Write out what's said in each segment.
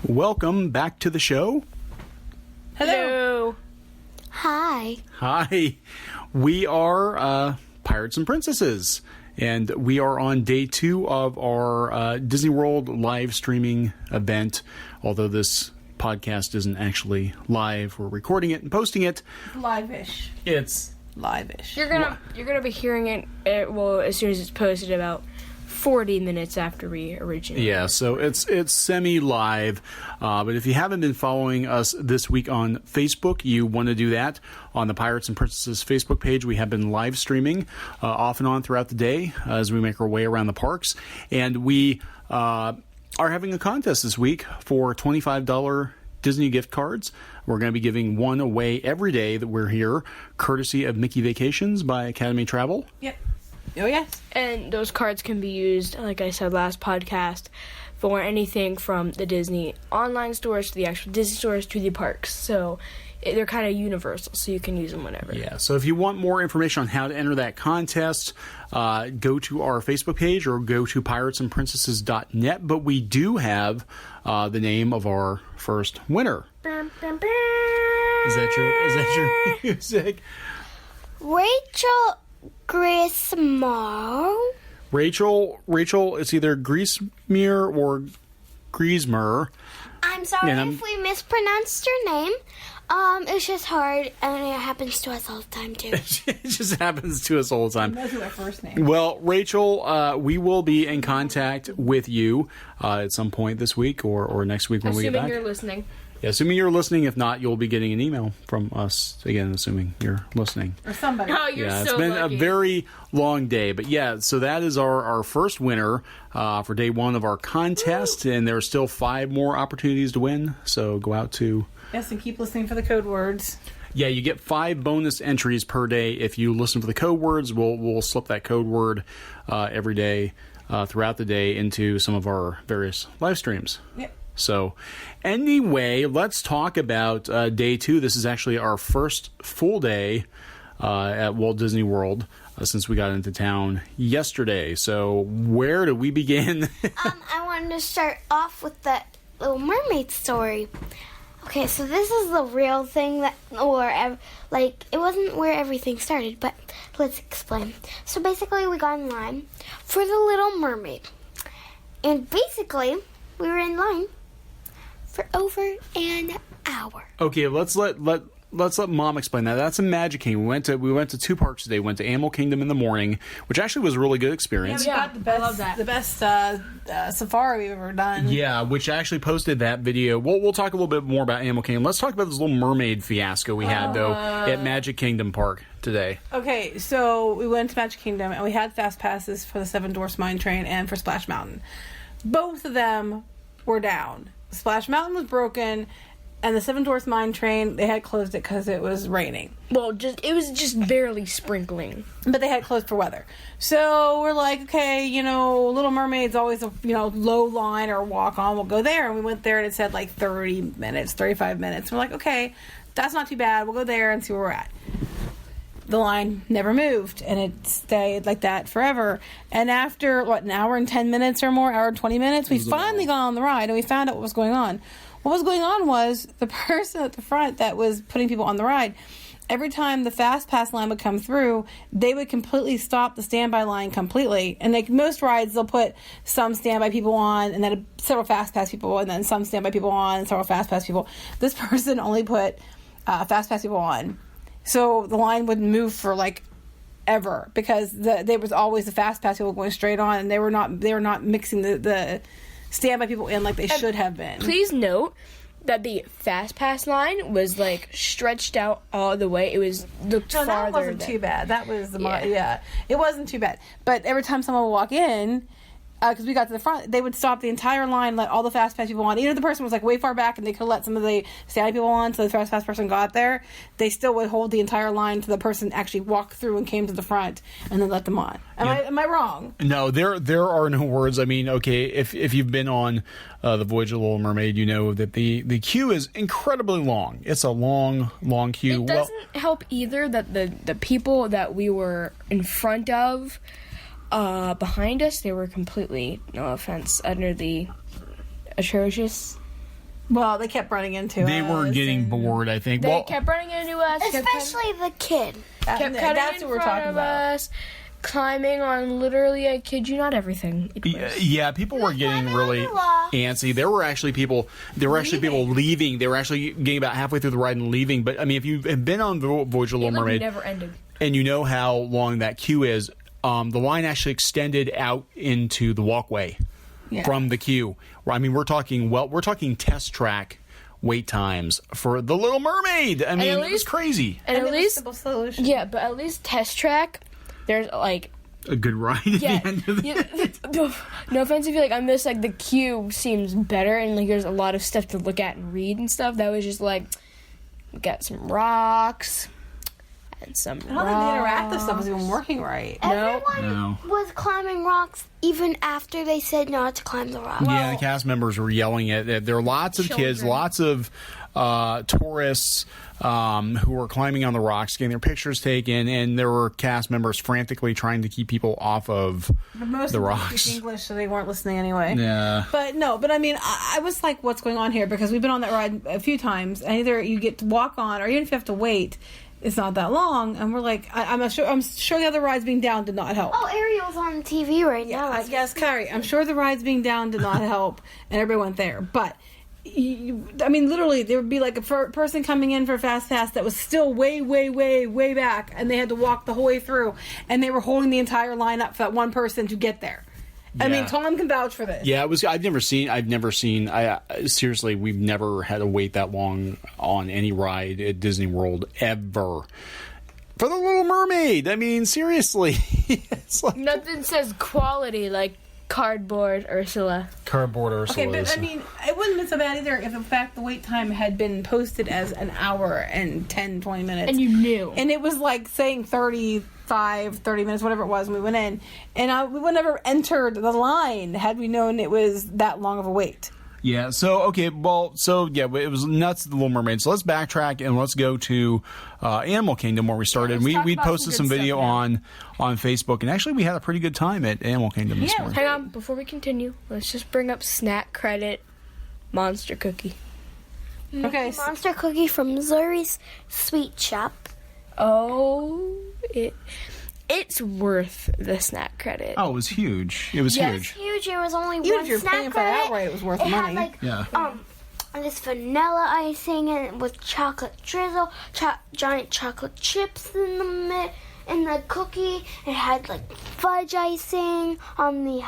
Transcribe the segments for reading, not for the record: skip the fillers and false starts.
Welcome back to the show. Hello. Hi. Hi. We are Pirates and Princesses, and we are on day 2 of our Disney World live streaming event. Although this podcast isn't actually live, we're recording it and posting it. Live-ish. It's Live-ish. You're gonna be hearing it as soon as it's posted, about 40 minutes after we originally. Yeah, so it's semi-live, but if you haven't been following us this week on Facebook, you want to do that. On the Pirates and Princesses Facebook page, we have been live streaming off and on throughout the day as we make our way around the parks, and we are having a contest this week for $25 Disney gift cards. We're going to be giving one away every day that we're here, courtesy of Mickey Vacations by Academy Travel. Yep. Oh, yes. And those cards can be used, like I said last podcast, for anything from the Disney online stores to the actual Disney stores to the parks. So they're kind of universal, so you can use them whenever. Yeah, so if you want more information on how to enter that contest, go to our Facebook page or go to piratesandprincesses.net. But we do have the name of our first winner. Bum, bum, bum. Is that your music? Rachel Grismar. Rachel, it's either Griesmer or Griesmer. I'm sorry Yeah, if we mispronounced your name. It's just hard, and it happens to us all the time, too. It just happens to us all the time. Those are their first name. Well, Rachel, we will be in contact with you at some point this week or next week when we get back. Assuming you're listening. Yeah, assuming you're listening. If not, you'll be getting an email from us, again, assuming you're listening. Or somebody. Oh, you're Yeah, so it's been lucky. a very long day. But yeah, so that is our first winner for day 1 of our contest. And there are still 5 more opportunities to win. So go out to... Yes, and keep listening for the code words. Yeah, you get 5 bonus entries per day if you listen for the code words. We'll slip that code word every day throughout the day into some of our various live streams. Yep. So anyway, let's talk about day 2. This is actually our first full day at Walt Disney World since we got into town yesterday. So where do we begin? I wanted to start off with the Little Mermaid story. Okay, so this is the real thing it wasn't where everything started, but let's explain. So basically, we got in line for the Little Mermaid. And basically, we were in line for over an hour. Okay, let's let Mom explain that. That's a Magic Kingdom. We went to 2 parks today. We went to Animal Kingdom in the morning, which actually was a really good experience. Yeah, we got the best safari we've ever done. Yeah, which I actually posted that video. We'll talk a little bit more about Animal Kingdom. Let's talk about this Little Mermaid fiasco we had, though, at Magic Kingdom Park today. Okay, so we went to Magic Kingdom, and we had fast passes for the Seven Dwarfs Mine Train and for Splash Mountain. Both of them were down. Splash Mountain was broken, and the Seven Dwarfs Mine Train, they had closed it because it was raining. Well, it was just barely sprinkling. But they had closed for weather. So we're like, okay, Little Mermaid's always a, low line or walk on. We'll go there. And we went there and it said like 30 minutes, 35 minutes. We're like, okay, that's not too bad. We'll go there and see where we're at. The line never moved, and it stayed like that forever. And after, an hour and 10 minutes or more, hour and 20 minutes, we finally got on the ride, and we found out what was going on. What was going on was the person at the front that was putting people on the ride, every time the Fast Pass line would come through, they would completely stop the standby line completely. And like most rides, they'll put some standby people on, and then several Fast Pass people, and then some standby people on, and several Fast Pass people. This person only put Fast Pass people on. So the line wouldn't move for ever because there was always the Fast Pass people going straight on, and they were not mixing the standby people in like they should have been. Please note that the Fast Pass line was stretched out all the way. It looked farther. That wasn't too bad. That was it wasn't too bad. But every time someone would walk in, because we got to the front, they would stop the entire line, let all the Fast Pass people on. Even if the person was way far back and they could let some of the standby people on, so the Fast Pass person got there, they still would hold the entire line until the person actually walked through and came to the front, and then let them on. Am I wrong? No, there are no words. I mean, okay, if you've been on the Voyage of the Little Mermaid, you know that the queue is incredibly long. It's a long queue. It doesn't help either that the people that we were in front of, behind us, they were completely, no offense, utterly atrocious. Well, they kept running into They us. were getting bored, I think. They kept running into us. Especially the kid. kept cutting That's in what we're front talking of about. us, climbing on literally, I kid you not, everything. It was- Yeah, people were getting really antsy. There were actually people leaving. They were actually getting about halfway through the ride and leaving. But I mean, if you've been on Voyage of the Little It Mermaid, never ended. and you know how long that queue is, the line actually extended out into the walkway from the queue. I mean, we're talking test track wait times for The Little Mermaid. I mean, it was crazy. And at least, simple solution. yeah, but at least test track, there's like A good ride at the end of it. no offense if you like, I miss like the queue seems better and like there's a lot of stuff to look at and read and stuff. That was just like we got some rocks and some. I don't think the interactive stuff was even working right. Everyone was climbing rocks even after they said not to climb the rock. Yeah, the cast members were yelling at it. There were lots of kids, lots of tourists who were climbing on the rocks, getting their pictures taken, and there were cast members frantically trying to keep people off of But most the of them rocks. speak English, so they weren't listening anyway. Yeah. But I mean, I was like, what's going on here? Because we've been on that ride a few times, and either you get to walk on, or even if you have to wait, it's not that long. And we're like, I'm sure the other rides being down did not help. Oh, Ariel's on TV right now. Yes, Carrie, I'm sure the rides being down did not help, and everyone went there. But, I mean, literally, there would be like a person coming in for Fast Pass that was still way, way, way, way back, and they had to walk the whole way through, and they were holding the entire line up for that one person to get there. I mean, Tom can vouch for this. Yeah, it was. I've never seen. Seriously, we've never had to wait that long on any ride at Disney World ever. For The Little Mermaid, I mean, seriously, it's like Nothing says quality like cardboard Ursula. cardboard Ursula. Okay, but I mean, it wouldn't have been so bad either if, in fact, the wait time had been posted as an hour and 10, 20 minutes. And you knew. And it was like saying 30 minutes, whatever it was, when we went in. And we would never entered the line had we known it was that long of a wait. Yeah. So okay. Well. So yeah. It was nuts. The Little Mermaid. So let's backtrack and let's go to Animal Kingdom where we started. let's talk We about posted some some good video stuff, on Facebook, and actually we had a pretty good time at Animal Kingdom this morning. Hang on, before we continue, let's just bring up snack credit Monster Cookie. Okay. Monster cookie from Zuri's Sweet Shop. Oh, it's worth the snack credit. Oh, it was huge. It was Yes, huge. huge. It was only Even one if you're snack paying for that credit. outright, it was worth the It money. had like Yeah. this vanilla icing and with chocolate drizzle, giant chocolate chips in the cookie. It had like fudge icing on the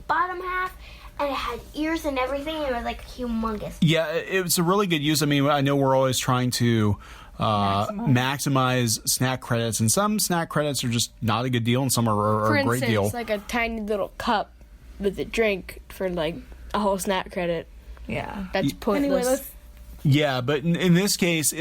bottom half, and it had ears and everything. It was like humongous. Yeah, it was a really good use. I mean, I know we're always trying to maximize snack credits, and some snack credits are just not a good deal, and some are For a great instance, deal. like a tiny little cup with a drink for like a whole snack credit. Yeah. That's pointless. Anyway, Yeah, but in this case,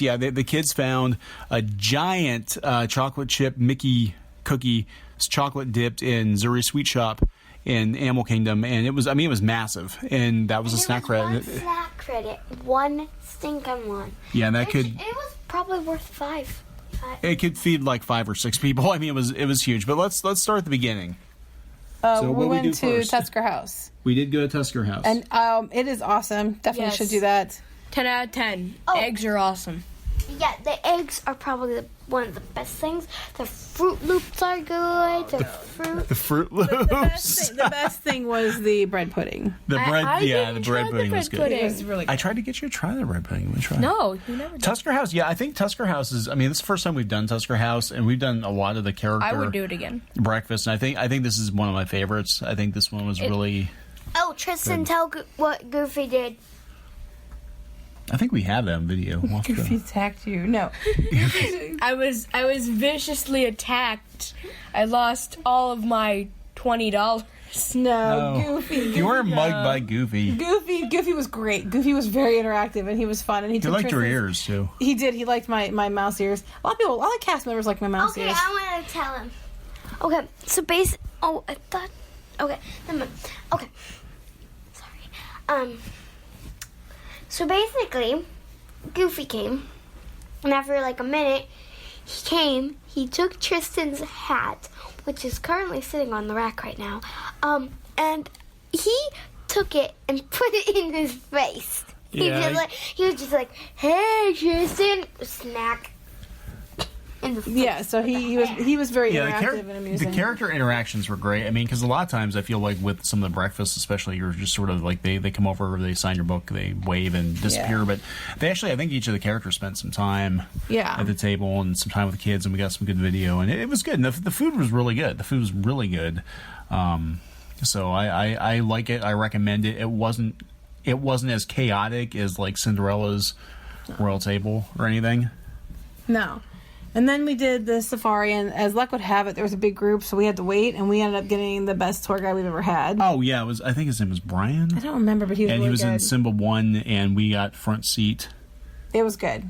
yeah, the kids found a giant chocolate chip Mickey cookie, chocolate dipped in Zuri Sweet Shop in Animal Kingdom, and it was massive, and that was a snack credit. One snack credit, one stinking one. Yeah, and that It was probably worth five. it could feed like 5 or 6 people. I mean, it was huge. But let's start at the beginning. So we what we do went to first? Tusker House. We did go to Tusker House. And it is awesome. Definitely Yes. should do that. 10 out of 10. Oh. Eggs are awesome. Yeah, the eggs are probably one of the best things. The Fruit Loops are good. The fruit. the Fruit Loops. The best thing was the bread pudding. The bread, I yeah, the didn't bread try the pudding bread was good. pudding. It was really good. I tried to get you to try the bread pudding. We tried. No, you never did. Tusker House, yeah, I think Tusker House is. I mean, this is the first time we've done Tusker House, and we've done a lot of the character I would do it again. breakfast, and I think this is one of my favorites. I think this one was really. Oh, Tristan, tell what Goofy did. I think we have that on video. We'll have to- Goofy attacked you. No. I was viciously attacked. I lost all of my $20. No, Goofy. You were mugged by Goofy. Goofy was great. Goofy was very interactive, and he was fun. And he He took liked your Tristan's- ears too. He did. He liked my mouse ears. A lot of cast members like my mouse Okay, ears. I want to tell him. Okay, so I thought. Okay, never mind. Okay, sorry. So basically, Goofy came, and after like a minute, he took Tristan's hat, which is currently sitting on the rack right now, and he took it and put it in his face. He was just like, "Hey, Tristan, snack." Yeah, so he was very interactive and amusing. The character interactions were great. I mean, because a lot of times I feel like with some of the breakfasts, especially, you're just sort of like they come over, they sign your book, they wave and disappear. Yeah. But they actually, I think each of the characters spent some time at the table and some time with the kids, and we got some good video, and it was good. And the food was really good. The food was really good. So I like it. I recommend it. It wasn't as chaotic as like Cinderella's Royal Table or anything. No. And then we did the safari, and as luck would have it, there was a big group, so we had to wait, and we ended up getting the best tour guide we've ever had. Oh, yeah, I think his name was Brian. I don't remember, but he was and really he was good. in Simba 1, and we got front seat. It was good.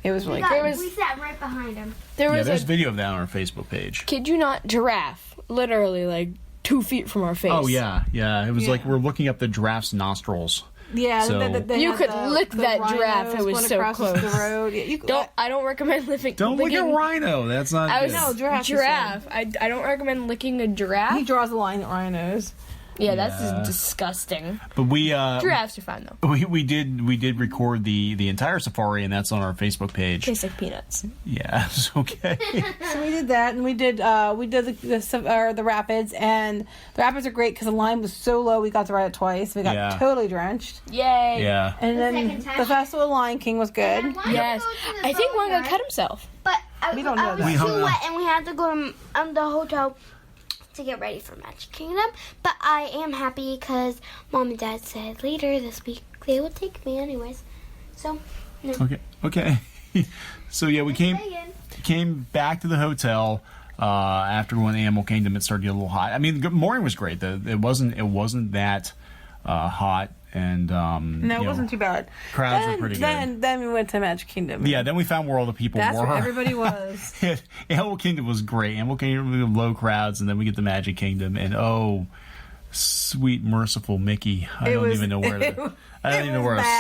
It was really good. We sat right behind him. There There's video of that on our Facebook page. Kid you not, giraffe, literally like 2 feet from our face. Oh, yeah. It was like we're looking up the giraffe's nostrils. Yeah, So- they You had could lick that rhinos giraffe, it was going so across close. The road. Yeah, I don't recommend licking. Don't look at Rhino. That's not I was good. No, giraffe. giraffe. I don't recommend licking a giraffe. He draws a line at rhinos. Yeah, that's Yeah. just disgusting. But we Giraffes are fine though. we did record the entire safari, and that's on our Facebook page. Tastes like peanuts. Yeah, it's okay. So we did that, and we did the rapids, and the rapids are great because the line was so low. We got to ride it twice. We got totally drenched. Yay! Yeah. And then the Festival of Lion King was good. Yes, I think one guy cut himself. But We don't know I that. was We don't too know. wet, and we had to go to the hotel to get ready for Magic Kingdom. But I am happy because Mom and Dad said later this week they will take me anyways. So, no. Okay. So yeah, we came back to the hotel after we went to Animal Kingdom. It started to get a little hot. I mean, the morning was great. It wasn't that hot, and No, it wasn't too bad. Crowds were pretty good. Then we went to Magic Kingdom. Yeah, then we found where all the people That's were. where everybody was. Animal Kingdom was great. Animal Kingdom, we had low crowds, and then we get to Magic Kingdom, and oh, sweet merciful Mickey! I don't even know where to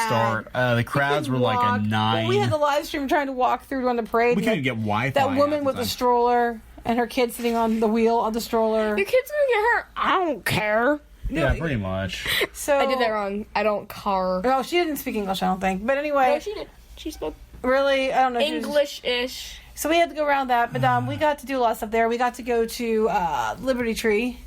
start. The crowds were like a 9. Well, we had the live stream trying to walk through on the parade. We and couldn't get Wi-Fi. That woman half with the the time. stroller and her kid sitting on the wheel of the stroller. Your kid's gonna get hurt. I don't care. Yeah, pretty much. So I did that wrong. I don't care. Oh, she didn't speak English, I don't think. But anyway, No, she did. She spoke really, I don't know. if she was- English-ish. So we had to go around that, but we got to do a lot of stuff there. We got to go to Liberty Tree.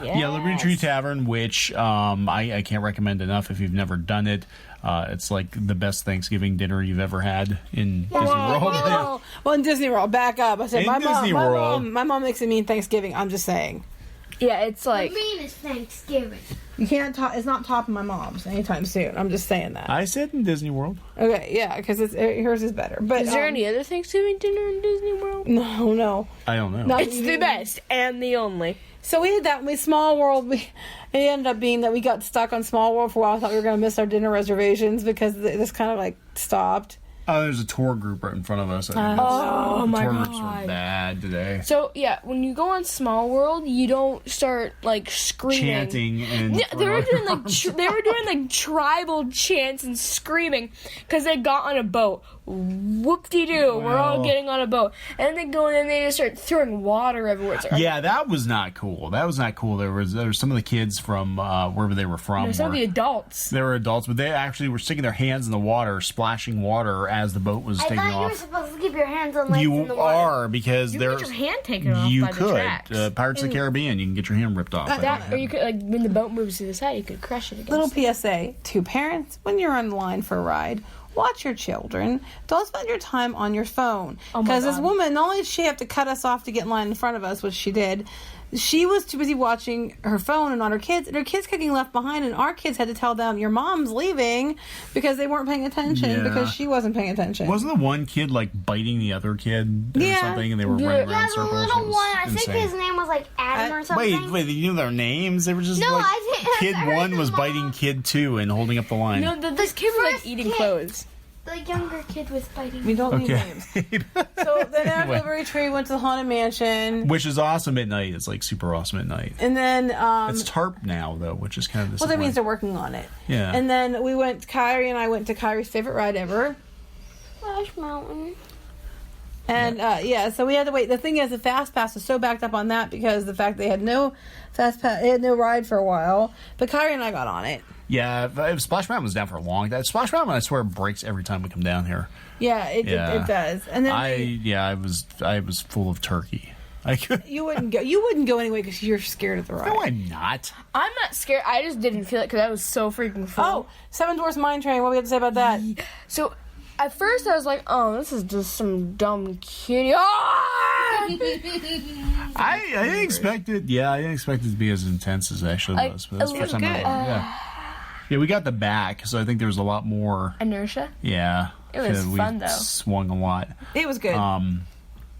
Yeah, Liberty Tree Tavern, which I can't recommend enough if you've never done it. It's like the best Thanksgiving dinner you've ever had in Disney World. Well, in Disney World, back up. I said, In Disney World. my mom makes it mean Thanksgiving. I'm just saying. Yeah, it's like mean is Thanksgiving. You can't top. It's not topping my mom's anytime soon. I'm just saying that. I said in Disney World. Okay, yeah, because hers is better. But is there any other Thanksgiving dinner in Disney World? No. I don't know. Not It's the best and the only. So we had that. We Small World. It ended up being that we got stuck on Small World for a while. I thought we were going to miss our dinner reservations because this kind of like stopped. Oh, there's a tour group right in front of us. Oh my tour groups were god. bad today. So yeah, when you go on Small World, you don't start like screaming. Chanting and Yeah, they were doing like tribal chants and screaming because they got on a boat. Whoop-de-doo, we're all Well. getting on a boat, and then they go in and they just start throwing water everywhere. It's like, Yeah, that was not cool. There was some of the kids from wherever they were from. some of the adults. They were adults, but they actually were sticking their hands in the water, splashing water as the boat was I taking thought you were off. supposed to keep your hands on legs in You the water. are because You can there's get your hand taken off you by the could tracks. Pirates of the Caribbean. You can get your hand ripped off. by That, the- or you could like when the boat moves to the side, you could crush it against. Little PSA to parents: when you're on line for a ride, watch your children. Don't spend your time on your phone. Oh my Because this God. woman, not only did she have to cut us off to get in line in front of us, which she did, she was too busy watching her phone and not her kids. And her kids kept getting left behind, and our kids had to tell them, your mom's leaving, because they weren't paying attention, Yeah. because she wasn't paying attention. Wasn't the one kid like biting the other kid or Yeah. something, and they were running Yeah, around the circles? It little was one. I think insane. his name was like Adam or something. Wait, you knew their names? They were just No, like I think- kid I heard one the was mom. biting kid two and holding up the line. No, this kid was like first eating kid. clothes. The younger kid was biting. we don't need Okay. names. So then after Anyway. Liberty Tree, went to the Haunted Mansion. Which is awesome at night. It's like super awesome at night. And then It's tarp now though, which is kind of well, disappointing. that means they're working on it. Yeah. And then we went. Kyrie and I went to Kyrie's favorite ride ever. Splash Mountain. And so we had to wait. The thing is, the Fast Pass was so backed up on that because the fact they had no Fast Pass, they had no ride for a while. But Kyrie and I got on it. Yeah, Splash Mountain was down for a long time. Splash Mountain, I swear, breaks every time we come down here. Yeah, it does. And then I was full of turkey. You wouldn't go. You wouldn't go anyway because you're scared of the ride. No, I'm not. I'm not scared. I just didn't feel it because I was so freaking full. Oh, Seven Dwarfs Mine Train. What do we have to say about that? So at first I was like, oh, this is just some dumb kitty. Ah! I didn't expect it. Yeah, I didn't expect it to be as intense as it actually was. But that's the first time good. Yeah, we got the back, so I think there was a lot more Inertia. Yeah, It was fun though. Swung a lot. It was good.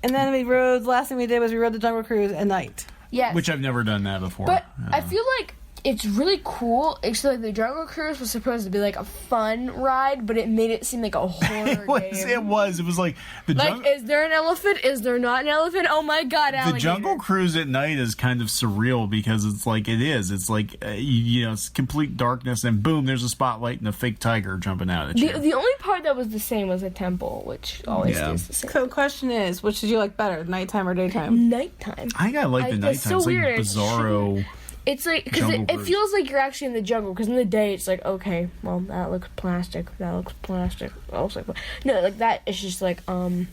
And then we rode. The last thing we did was we rode the Jungle Cruise at night. Yes. Which I've never done that before. But I feel like it's really cool. Actually, like the Jungle Cruise was supposed to be like a fun ride, but it made it seem like a horror game. It was like the Like, is there an elephant? Is there not an elephant? Oh my god, alligator. The Jungle Cruise at night is kind of surreal because it's like It's like it's complete darkness, and boom, there's a spotlight and a fake tiger jumping out at you. The only part that was the same was the temple, which always stays the same. So, the question is, which did you like better, nighttime or daytime? Nighttime. I think I like the nighttime. It's so it's like weird. bizarro. It's like, because it feels like you're actually in the jungle, because in the day it's like, okay, well, that looks plastic, that looks plastic, that looks like, no, like that, it's just like, hello?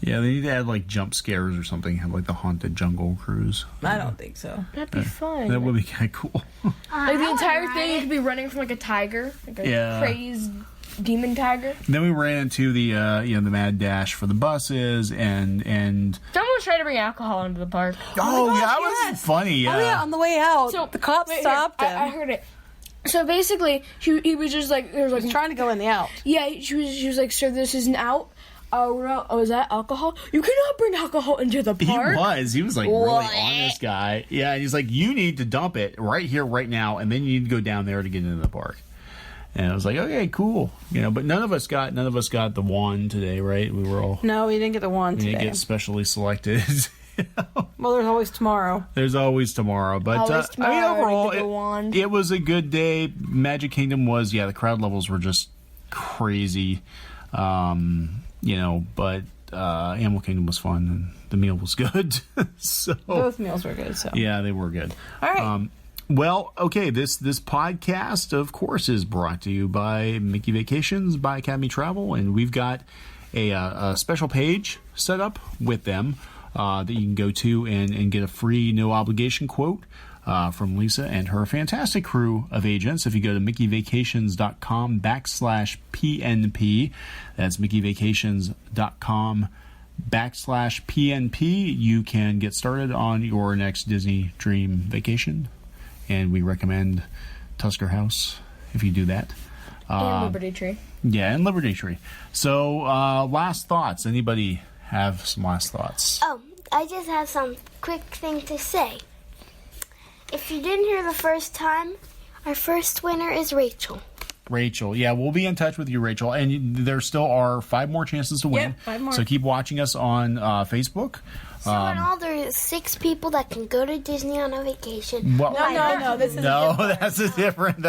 Yeah, they need to add like jump scares or something, have like the haunted jungle cruise. I don't think so. That'd be fun. That would be kind of cool. Like the entire thing, you could be running from like a tiger, like a crazed demon tiger. Then we ran into the the mad dash for the buses and Someone was trying to bring alcohol into the park. that was funny. Yeah. Oh yeah, on the way out, So the cops wait, stopped here, him. I heard it. So basically, he was just like, there was like, He was trying to go in the out. yeah, she was like, sir, this isn't out. Oh, is that alcohol? You cannot bring alcohol into the park. He was like really honest guy. Yeah, and he's like, you need to dump it right here, right now, and then you need to go down there to get into the park. And I was like, okay, cool. But none of us got the wand today, right? We were all No, we didn't get the wand we today. didn't get specially selected. Well, there's always tomorrow. There's always tomorrow, but Always tomorrow, I mean, overall, get the wand. it was a good day. Magic Kingdom was, the crowd levels were just crazy, but Animal Kingdom was fun and the meal was good. So Both meals were good. So yeah, they were good. all right. Well, okay, this podcast, of course, is brought to you by Mickey Vacations, by Academy Travel, and we've got a special page set up with them that you can go to and get a free, no-obligation quote from Lisa and her fantastic crew of agents. If you go to mickeyvacations.com/PNP, that's mickeyvacations.com/PNP, you can get started on your next Disney Dream vacation. And we recommend Tusker House if you do that. And Liberty Tree. Yeah, and Liberty Tree. So, last thoughts. Anybody have some last thoughts? Oh, I just have some quick thing to say. If you didn't hear the first time, our first winner is Rachel. Rachel. Yeah, we'll be in touch with you, Rachel. And there still are 5 more chances to win. Yep, 5 more. So keep watching us on Facebook. So in all, there's 6 people that can go to Disney on a vacation. Well, No, this is that's a different.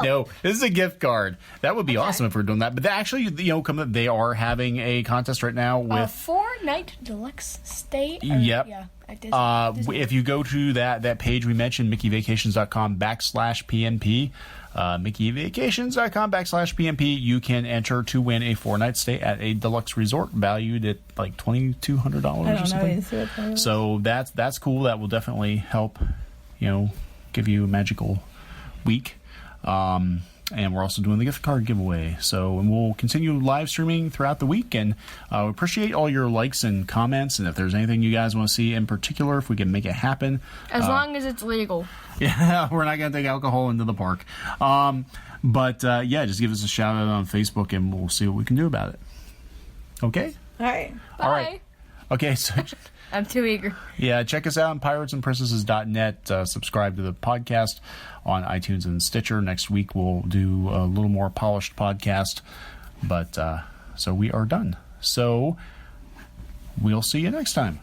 No, this is a gift card. That would be awesome if we're doing that. But actually, they are having a contest right now with 4-night deluxe stay. Yep. Yeah. At Disney. If you go to that page we mentioned, mickeyvacations.com/PNP, mickeyvacations.com/PNP, you can enter to win a 4-night stay at a deluxe resort valued at like $2,200 or something. So that's cool. That will definitely help, give you a magical week. And we're also doing the gift card giveaway. And we'll continue live streaming throughout the week. And we appreciate all your likes and comments. And if there's anything you guys want to see in particular, if we can make it happen. As long as it's legal. Yeah, we're not going to take alcohol into the park. But just give us a shout out on Facebook and we'll see what we can do about it. Okay? all right. Bye. All right. Okay, so... I'm too eager. Yeah, check us out on piratesandprincesses.net. Subscribe to the podcast on iTunes and Stitcher. Next week we'll do a little more polished podcast. But so we are done. So we'll see you next time.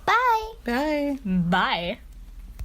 Bye. Bye. Bye.